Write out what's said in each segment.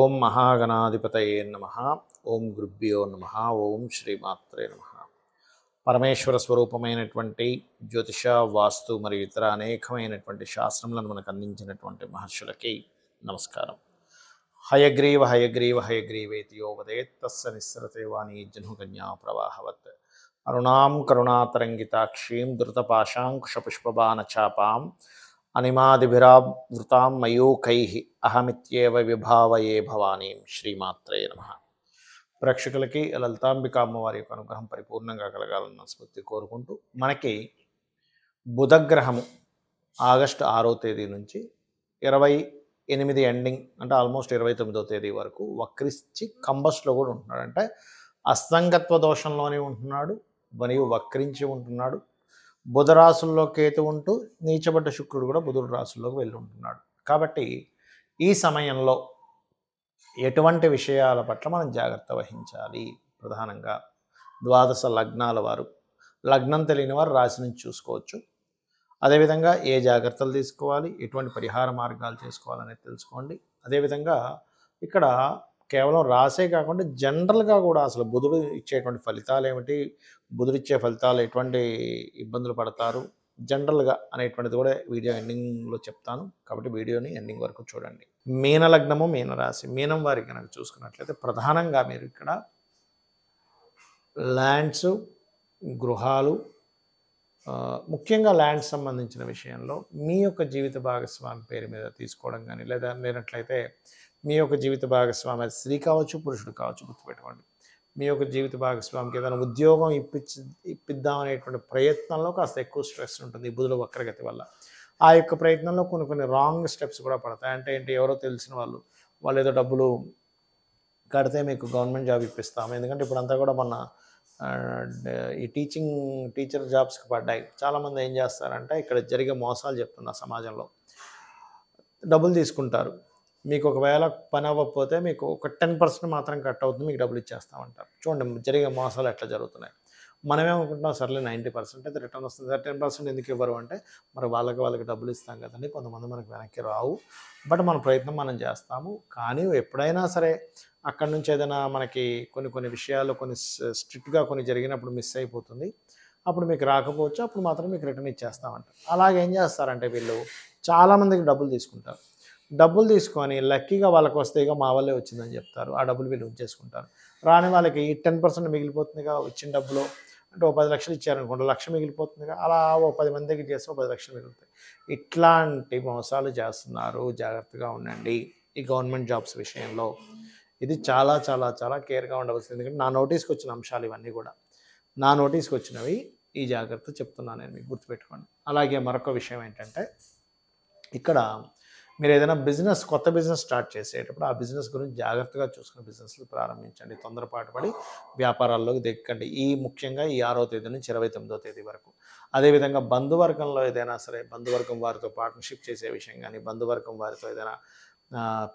ఓం మహాగణాధిపతయే నమః. ఓం గురుభ్యో నమః. ఓం శ్రీమాత్రే నమః. పరమేశ్వర స్వరూపమైనటువంటి జ్యోతిష, వాస్తు మరియు ఇతర అనేకమైనటువంటి శాస్త్రములను మనకు అందించినటువంటి మహర్షులకి నమస్కారం. హయగ్రీవ హయగ్రీవ హయగ్రీవేతి యో వదేత్ తస్య నిస్సరతే వాణీ జహ్నుకన్యా ప్రవాహవత్. అరుణాం కరుణాతరంగితాక్షీం ధృతపాశాంకుశపుష్పబాణచాపాం అనిమాదిభిరావృతాం మయూఖైః అహమిత్యేవ విభావయే భవానీం. శ్రీమాత్రే నమః. ప్రేక్షకులకి లలితాంబిక అమ్మవారి యొక్క అనుగ్రహం పరిపూర్ణంగా కలగాలన్న స్ఫూర్తి కోరుకుంటూ, మనకి బుధగ్రహము ఆగస్టు 6వ తేదీ నుంచి 28 ఎండింగ్ అంటే ఆల్మోస్ట్ 29వ తేదీ వరకు వక్రించి కంబస్లో కూడా ఉంటున్నాడు. అంటే అస్తంగత్వ దోషంలోనే ఉంటున్నాడు మరియు వక్రించి ఉంటున్నాడు. బుధ రాశుల్లో కేతు ఉంటూ నీచబడ్డ శుక్రుడు కూడా బుధుడు రాశుల్లోకి వెళ్ళి ఉంటున్నాడు. కాబట్టి ఈ సమయంలో ఎటువంటి విషయాల పట్ల మనం జాగ్రత్త వహించాలి? ప్రధానంగా ద్వాదశ లగ్నాల వారు, లగ్నం తెలియని వారు రాశి నుంచి చూసుకోవచ్చు. అదేవిధంగా ఏ జాగ్రత్తలు తీసుకోవాలి, ఎటువంటి పరిహార మార్గాలు చేసుకోవాలనేది తెలుసుకోండి. అదేవిధంగా ఇక్కడ కేవలం రాసే కాకుండా జనరల్గా కూడా అసలు బుధుడు ఇచ్చేటువంటి ఫలితాలు ఏమిటి, బుధుడు ఇచ్చే ఫలితాలు ఎటువంటి ఇబ్బందులు పడతారు జనరల్గా అనేటువంటిది కూడా వీడియో ఎండింగ్లో చెప్తాను. కాబట్టి వీడియోని ఎండింగ్ వరకు చూడండి. మీన లగ్నము, మీన రాశి. మీనం వారికి కనుక చూసుకున్నట్లయితే ప్రధానంగా మీరు ఇక్కడ ల్యాండ్స్, గృహాలు, ముఖ్యంగా ల్యాండ్స్ సంబంధించిన విషయంలో మీ యొక్క జీవిత భాగస్వామి పేరు మీద తీసుకోవడం కానీ, లేదా లేనట్లయితే మీ యొక్క జీవిత భాగస్వామి స్త్రీ కావచ్చు, పురుషుడు కావచ్చు, గుర్తుపెట్టుకోండి. మీ యొక్క జీవిత భాగస్వామికి ఏదైనా ఉద్యోగం ఇప్పిద్దామనేటువంటి ప్రయత్నంలో కాస్త ఎక్కువ స్ట్రెస్ ఉంటుంది ఈ బుధుడు వక్రగతి వల్ల. ఆ యొక్క ప్రయత్నంలో కొన్ని రాంగ్ స్టెప్స్ కూడా పడతాయి. అంటే ఏంటి, ఎవరో తెలిసిన వాళ్ళు ఏదో డబ్బులు కడితే మీకు గవర్నమెంట్ జాబ్ ఇప్పిస్తాము. ఎందుకంటే ఇప్పుడంతా కూడా మొన్న ఈ టీచర్ జాబ్స్కి పడ్డాయి. చాలామంది ఏం చేస్తారంటే ఇక్కడ జరిగే మోసాలు చెప్తున్నారు సమాజంలో. డబ్బులు తీసుకుంటారు, మీకు ఒకవేళ పని అవ్వకపోతే మీకు ఒక 10% మాత్రం కట్ అవుతుంది, మీకు డబ్బులు ఇచ్చేస్తామంటారు. చూడండి జరిగే మోసాలు ఎట్లా జరుగుతున్నాయి. మనమేమనుకుంటున్నాం, సర్లే 90% అయితే రిటర్న్ వస్తుంది, 10% ఎందుకు ఇవ్వరు అంటే మరి వాళ్ళకి డబ్బులు ఇస్తాం కదండి, కొంతమంది మనకు వెనక్కి రావు. బట్ మన ప్రయత్నం మనం చేస్తాము. కానీ ఎప్పుడైనా సరే అక్కడి నుంచి ఏదైనా మనకి కొన్ని విషయాలు స్ట్రిక్ట్గా జరిగినప్పుడు మిస్ అయిపోతుంది. అప్పుడు మీకు రాకపోవచ్చు, అప్పుడు మాత్రం మీకు రిటర్న్ ఇచ్చేస్తామంటారు. అలాగే ఏం చేస్తారంటే వీళ్ళు చాలామందికి డబ్బులు తీసుకుంటారు. డబ్బులు తీసుకొని లక్కీగా వాళ్ళకి వస్తే ఇక మా వల్లే వచ్చిందని చెప్తారు. ఆ డబ్బులు వీళ్ళు ఉంచేసుకుంటారు. రాని వాళ్ళకి 10% మిగిలిపోతుందిగా వచ్చిన డబ్బులో. అంటే 10 లక్షలు ఇచ్చారనుకోండి, 1,00,000 మిగిలిపోతుందిగా. అలా 10 మంది దగ్గర చేస్తే 10 లక్షలు మిగులుతాయి. ఇట్లాంటి మోసాలు చేస్తున్నారు, జాగ్రత్తగా ఉండండి ఈ గవర్నమెంట్ జాబ్స్ విషయంలో. ఇది చాలా చాలా చాలా కేర్గా ఉండవలసింది. ఎందుకంటే నా నోటీస్కి వచ్చిన అంశాలు ఇవన్నీ కూడా నా నోటీస్కి వచ్చినవి. ఈ జాగ్రత్త చెప్తున్నాను నేను, మీకు గుర్తుపెట్టుకోండి. అలాగే మరొక విషయం ఏంటంటే, ఇక్కడ మీరు ఏదైనా కొత్త బిజినెస్ స్టార్ట్ చేసేటప్పుడు ఆ బిజినెస్ గురించి జాగ్రత్తగా చూసుకుని బిజినెస్లు ప్రారంభించండి. తొందరపాటు పడి వ్యాపారాల్లోకి దిక్కండి. ముఖ్యంగా ఈ 6వ తేదీ నుంచి 29వ తేదీ వరకు. అదేవిధంగా బంధువర్గంలో ఏదైనా సరే, బంధువర్గం వారితో పార్ట్నర్షిప్ చేసే విషయం కానీ, బంధువర్గం వారితో ఏదైనా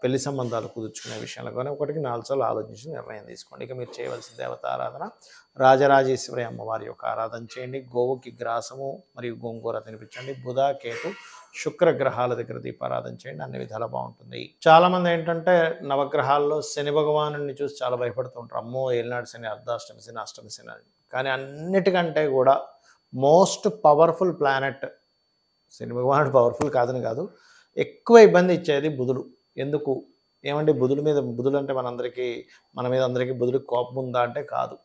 పెళ్లి సంబంధాలు కుదుర్చుకునే విషయంలో కానీ 1-4 సార్లు ఆలోచించి నిర్ణయం తీసుకోండి. ఇక మీరు చేయవలసిన దేవతారాధన రాజరాజేశ్వరి అమ్మవారి యొక్క ఆరాధన చేయండి. గోవుకి గ్రాసము మరియు గోంగూర తినిపించండి. బుధ, కేతు, శుక్ర గ్రహాల దగ్గర దీపారాధన చేయండి. అన్ని విధాలు బాగుంటుంది. చాలామంది ఏంటంటే నవగ్రహాల్లో శని భగవాను చూసి చాలా భయపడుతూ ఉంటారు. అమ్మో ఏలినాడు శని, అర్ధాష్టమి శని, అష్టమి శని అని. కానీ అన్నిటికంటే కూడా మోస్ట్ పవర్ఫుల్ ప్లానెట్ శని భగవానుడు. పవర్ఫుల్ కాదని కాదు, ఎక్కువ ఇబ్బంది ఇచ్చేది బుధుడు. ఎందుకు ఏమంటే బుధుడు అంటే మన మీద అందరికీ బుధుడికి కోపం ఉందా అంటే కాదు.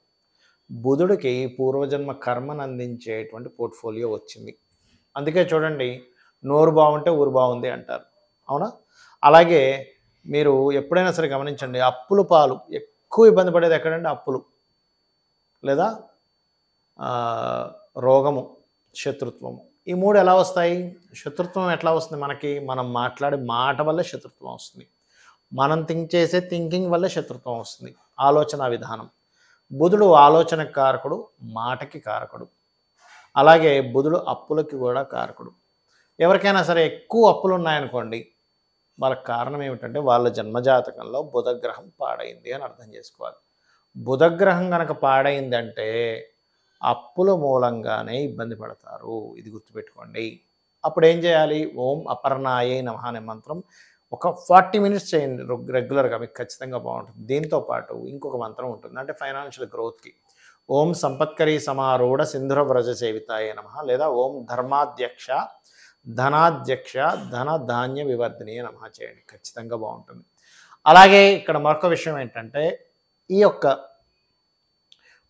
బుధుడికి పూర్వజన్మ కర్మను అందించేటువంటి పోర్ట్ఫోలియో వచ్చింది. అందుకే చూడండి, నోరు బాగుంటే ఊరు బాగుంది అంటారు, అవునా? అలాగే మీరు ఎప్పుడైనా సరే గమనించండి, అప్పులు పాలు ఎక్కువ ఇబ్బంది పడేది ఎక్కడంటే అప్పులు, లేదా రోగము, శత్రుత్వము. ఈ 3 ఎలా వస్తాయి? శత్రుత్వం ఎట్లా వస్తుంది మనకి? మనం మాట్లాడే మాట వల్లే శత్రుత్వం వస్తుంది. మనం చేసే థింకింగ్ వల్లే శత్రుత్వం వస్తుంది. ఆలోచన విధానం. బుధుడు ఆలోచనకు కారకుడు, మాటకి కారకుడు. అలాగే బుధుడు అప్పులకి కూడా కారకుడు. ఎవరికైనా సరే ఎక్కువ అప్పులు ఉన్నాయనుకోండి, వాళ్ళకి కారణం ఏమిటంటే వాళ్ళ జన్మజాతకంలో బుధగ్రహం పాడైంది అని అర్థం చేసుకోవాలి. బుధగ్రహం కనుక పాడైందంటే అప్పుల మూలంగానే ఇబ్బంది పడతారు. ఇది గుర్తుపెట్టుకోండి. అప్పుడు ఏం చేయాలి? ఓం అపర్ణాయే నమః అనే మంత్రం ఒక 40 మినిట్స్ చేయండి రెగ్యులర్గా, మీకు ఖచ్చితంగా బాగుంటుంది. దీంతో పాటు ఇంకొక మంత్రం ఉంటుంది, అంటే ఫైనాన్షియల్ గ్రోత్కి. ఓం సంపత్కరీ సమారూఢ సింధుర వ్రజ సేవితాయ నమః, లేదా ఓం ధర్మాధ్యక్ష ధనాధ్యక్ష ధన ధాన్య వివర్ధిని నమః చేయండి, ఖచ్చితంగా బాగుంటుంది. అలాగే ఇక్కడ మరొక విషయం ఏంటంటే, ఈ యొక్క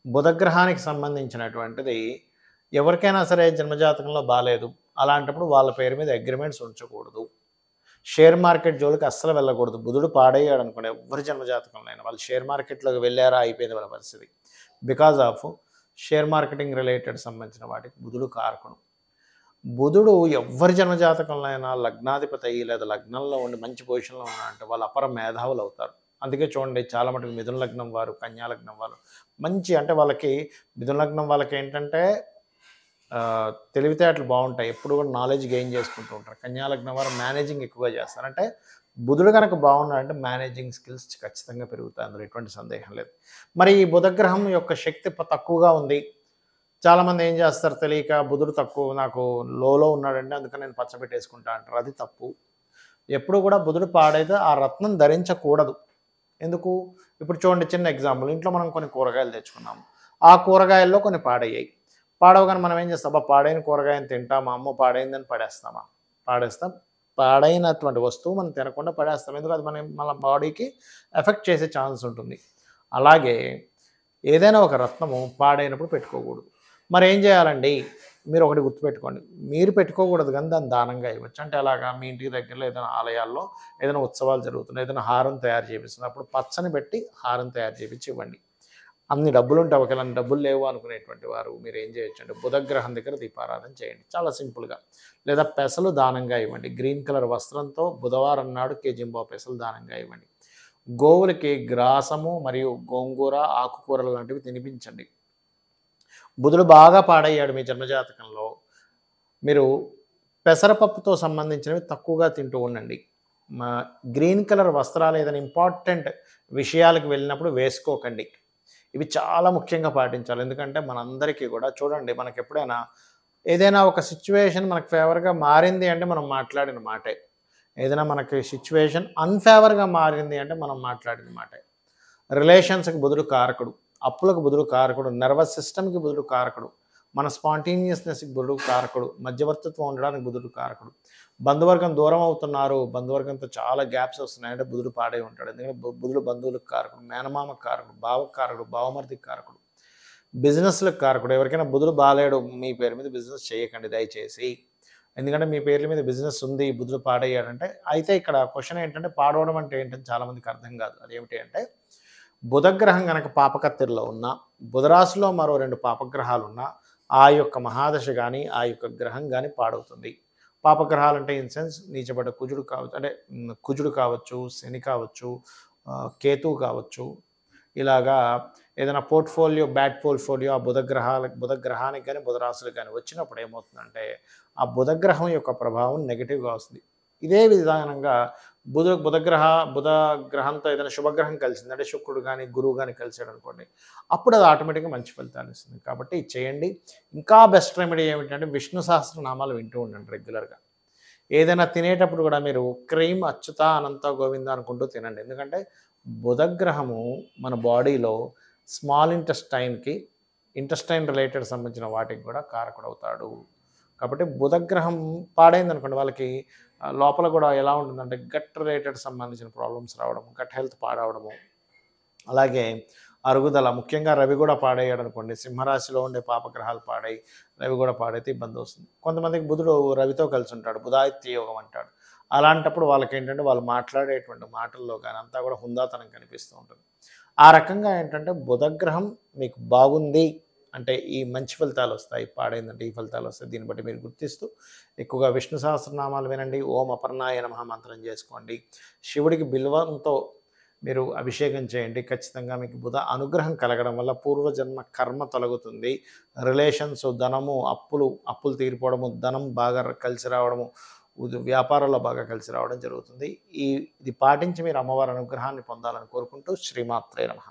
బుధగ్రహానికి సంబంధించినటువంటిది ఎవరికైనా సరే జన్మజాతకంలో బాలేదు, అలాంటప్పుడు వాళ్ళ పేరు మీద అగ్రిమెంట్స్ ఉంచకూడదు. షేర్ మార్కెట్ జోలికి అస్సలు వెళ్ళకూడదు. బుధుడు పాడయ్యాడు అనుకోండి, ఎవరి జన్మజాతకంలో అయినా వాళ్ళు షేర్ మార్కెట్లోకి వెళ్ళారా అయిపోయింది వాళ్ళ పరిస్థితి. Because of share marketing related సంబంధించిన వాటికి బుధుడు కారకుడు. బుధుడు ఎవరి జన్మజాతకంలో అయినా లగ్నాధిపతి అయ్యి లేదా లగ్నంలో ఉండి మంచి పొజిషన్లో ఉన్నారంటే వాళ్ళు అపర మేధావులు అవుతారు. అందుకే చూడండి, చాలా మటుకు మిథున లగ్నం వారు, కన్యా లగ్నం వారు మంచి, అంటే వాళ్ళకి మిథున లగ్నం వాళ్ళకి ఏంటంటే తెలివితేటలు బాగుంటాయి, ఎప్పుడు కూడా నాలెడ్జ్ గెయిన్ చేసుకుంటూ ఉంటారు. కన్యా లగ్నం వారు మేనేజింగ్ ఎక్కువగా చేస్తారు. అంటే బుధుడు కనుక బాగున్నాడంటే మేనేజింగ్ స్కిల్స్ ఖచ్చితంగా పెరుగుతాయి, అందులో ఎటువంటి సందేహం లేదు. మరి ఈ బుధగ్రహం యొక్క శక్తి తక్కువగా ఉంది, చాలామంది ఏం చేస్తారు తెలియక, బుధుడు తక్కువ నాకు లోలో ఉన్నాడంటే అందుకని నేను పచ్చబెట్టేసుకుంటా అంటారు. అది తప్పు. ఎప్పుడు కూడా బుధుడు పాడైతే ఆ రత్నం ధరించకూడదు. ఎందుకు? ఇప్పుడు చూడండి, చిన్న ఎగ్జాంపుల్, ఇంట్లో మనం కొన్ని కూరగాయలు తెచ్చుకున్నాము, ఆ కూరగాయల్లో కొన్ని పాడయ్యాయి. పాడవగానే మనం ఏం చేస్తాం, పాడైన కూరగాయని తింటామా, అమ్మో పాడైందని పడేస్తామా? పాడేస్తాం. పాడైనటువంటి వస్తువు మనం తినకుండా పడేస్తాం, ఎందుకు? అది మన బాడీకి ఎఫెక్ట్ చేసే ఛాన్స్ ఉంటుంది. అలాగే ఏదైనా ఒక రత్నము పాడైనప్పుడు పెట్టుకోకూడదు. మరి ఏం చేయాలండి? మీరు ఒకటి గుర్తుపెట్టుకోండి, మీరు పెట్టుకోకూడదు కానీ దాన్ని దానంగా ఇవ్వచ్చు. అంటే అలాగా మీ ఇంటికి దగ్గరలో ఏదైనా ఆలయాల్లో ఏదైనా ఉత్సవాలు జరుగుతున్నాయి, ఏదైనా హారం తయారు చేపిస్తుంది, అప్పుడు పచ్చని పెట్టి హారం తయారు చేపించి ఇవ్వండి. అన్ని డబ్బులు ఉంటాయి, ఒకవేళ అన్ని డబ్బులు లేవు అనుకునేటువంటి వారు మీరు ఏం చేయొచ్చు అంటే బుధగ్రహం దగ్గర దీపారాధన చేయండి, చాలా సింపుల్గా. లేదా పెసలు దానంగా ఇవ్వండి, గ్రీన్ కలర్ వస్త్రంతో బుధవారం నాడు కేజింబావు పెసలు దానంగా ఇవ్వండి. గోవులకి గ్రాసము మరియు గోంగూర ఆకుకూరలు లాంటివి తినిపించండి. బుధుడు బాగా పాడయ్యాడు మీ జన్మజాతకంలో, మీరు పెసరపప్పుతో సంబంధించినవి తక్కువగా తింటూ ఉండండి. గ్రీన్ కలర్ వస్త్రాలు ఏదైనా ఇంపార్టెంట్ విషయాలకు వెళ్ళినప్పుడు వేసుకోకండి. ఇవి చాలా ముఖ్యంగా పాటించాలి. ఎందుకంటే మనందరికీ కూడా చూడండి, మనకి ఎప్పుడైనా ఏదైనా ఒక సిచ్యువేషన్ మనకు ఫేవర్గా మారింది అంటే మనం మాట్లాడిన మాటే, ఏదైనా మనకి సిచ్యువేషన్ అన్ఫేవర్గా మారింది అంటే మనం మాట్లాడిన మాటే. రిలేషన్స్కి బుధుడు కారకుడు, అప్పులకు బుధుడు కారకుడు, నర్వస్ సిస్టమ్కి బుధుడు కారకుడు, మన స్పాంటేనియస్నెస్కి బుధుడు కారకుడు, మధ్యవర్తిత్వం ఉండడానికి బుధుడు కారకుడు. బంధువర్గం దూరం అవుతున్నారు, బంధువర్గంతో చాలా గ్యాప్స్ వస్తున్నాయంటే బుధుడు పాడై ఉంటాడు. ఎందుకంటే బుధుడు బంధువులకు కారకుడు, మేనమామకు కారకుడు, బావకు కారకుడు, బావమర్దికి కారకుడు, బిజినెస్లకు కారకుడు. ఎవరికైనా బుధుడు బాలేడు, మీ పేరు మీద బిజినెస్ చేయకండి దయచేసి. ఎందుకంటే మీ పేర్ల మీద బిజినెస్ ఉంది, బుధుడు పాడయ్యాడంటే. అయితే ఇక్కడ క్వశ్చన్ ఏంటంటే, పాడవడం అంటే ఏంటంటే చాలామందికి అర్థం కాదు. అదేమిటి అంటే, బుధగ్రహం కనుక పాపకత్తిరిలో ఉన్నా, బుధరాశిలో మరో 2 పాపగ్రహాలు ఉన్నా, ఆ యొక్క మహాదశ కానీ ఆ యొక్క గ్రహం కానీ పాడవుతుంది. పాపగ్రహాలు అంటే ఇన్ సెన్స్ నీచబడ్డ కుజుడు కావచ్చు, అంటే కుజుడు కావచ్చు, శని కావచ్చు, కేతువు కావచ్చు. ఇలాగా ఏదైనా పోర్ట్ఫోలియో బ్యాడ్ పోర్ట్ఫోలియో ఆ బుధగ్రహానికి కానీ బుధరాశులకు కానీ వచ్చినప్పుడు ఏమవుతుందంటే, ఆ బుధగ్రహం యొక్క ప్రభావం నెగిటివ్గా వస్తుంది. ఇదే విధానంగా బుధ గ్రహంతో ఏదైనా శుభగ్రహం కలిసింది అంటే శుక్రుడు కానీ గురువు కానీ కలిసాడు అనుకోండి, అప్పుడు అది ఆటోమేటిక్గా మంచి ఫలితాన్ని ఇస్తుంది. కాబట్టి చేయండి. ఇంకా బెస్ట్ రెమెడీ ఏమిటంటే, విష్ణు సహస్రనామాలు వింటూ ఉండండి రెగ్యులర్గా. ఏదైనా తినేటప్పుడు కూడా మీరు క్రీమ్ అచ్యుత అనంత గోవింద అనుకుంటూ తినండి. ఎందుకంటే బుధగ్రహము మన బాడీలో స్మాల్ ఇంటెస్టైన్ రిలేటెడ్ సంబంధించిన వాటికి కూడా కారకుడవుతాడు. కాబట్టి బుధగ్రహం పాడైంది అనుకోండి, వాళ్ళకి లోపల కూడా ఎలా ఉంటుందంటే గట్ రిలేటెడ్ సంబంధించిన ప్రాబ్లమ్స్ రావడము, గట్ హెల్త్ పాడవడము, అలాగే అరుగుదల, ముఖ్యంగా రవి కూడా పాడయ్యాడు అనుకోండి, సింహరాశిలో ఉండే పాపగ్రహాలు పాడై రవి కూడా పాడైతే ఇబ్బంది వస్తుంది. కొంతమందికి బుధుడు రవితో కలిసి ఉంటాడు, బుధాదిత్య యోగం అంటాడు. అలాంటప్పుడు వాళ్ళకి ఏంటంటే వాళ్ళు మాట్లాడేటువంటి మాటల్లో కానీ అంతా కూడా హుందాతనం కనిపిస్తూ ఉంటుంది. ఆ రకంగా ఏంటంటే బుధగ్రహం మీకు బాగుంది అంటే ఈ మంచి ఫలితాలు వస్తాయి, పాడైందంటే ఈ ఫలితాలు వస్తాయి. దీన్ని బట్టి మీరు గుర్తిస్తూ ఎక్కువగా విష్ణు సహస్రనామాలు వినండి, ఓం అపర్ణాయ నమః మంత్రం చేసుకోండి, శివుడికి బిల్వంతో మీరు అభిషేకం చేయండి. ఖచ్చితంగా మీకు బుధ అనుగ్రహం కలగడం వల్ల పూర్వజన్మ కర్మ తొలగుతుంది. రిలేషన్స్, ధనము, అప్పులు తీరిపోవడము, ధనం బాగా కలిసి రావడము, వ్యాపారాల్లో బాగా కలిసి రావడం జరుగుతుంది. ఇది పాటించి మీరు అమ్మవారి అనుగ్రహాన్ని పొందాలని కోరుకుంటూ శ్రీమాత్రే నమః.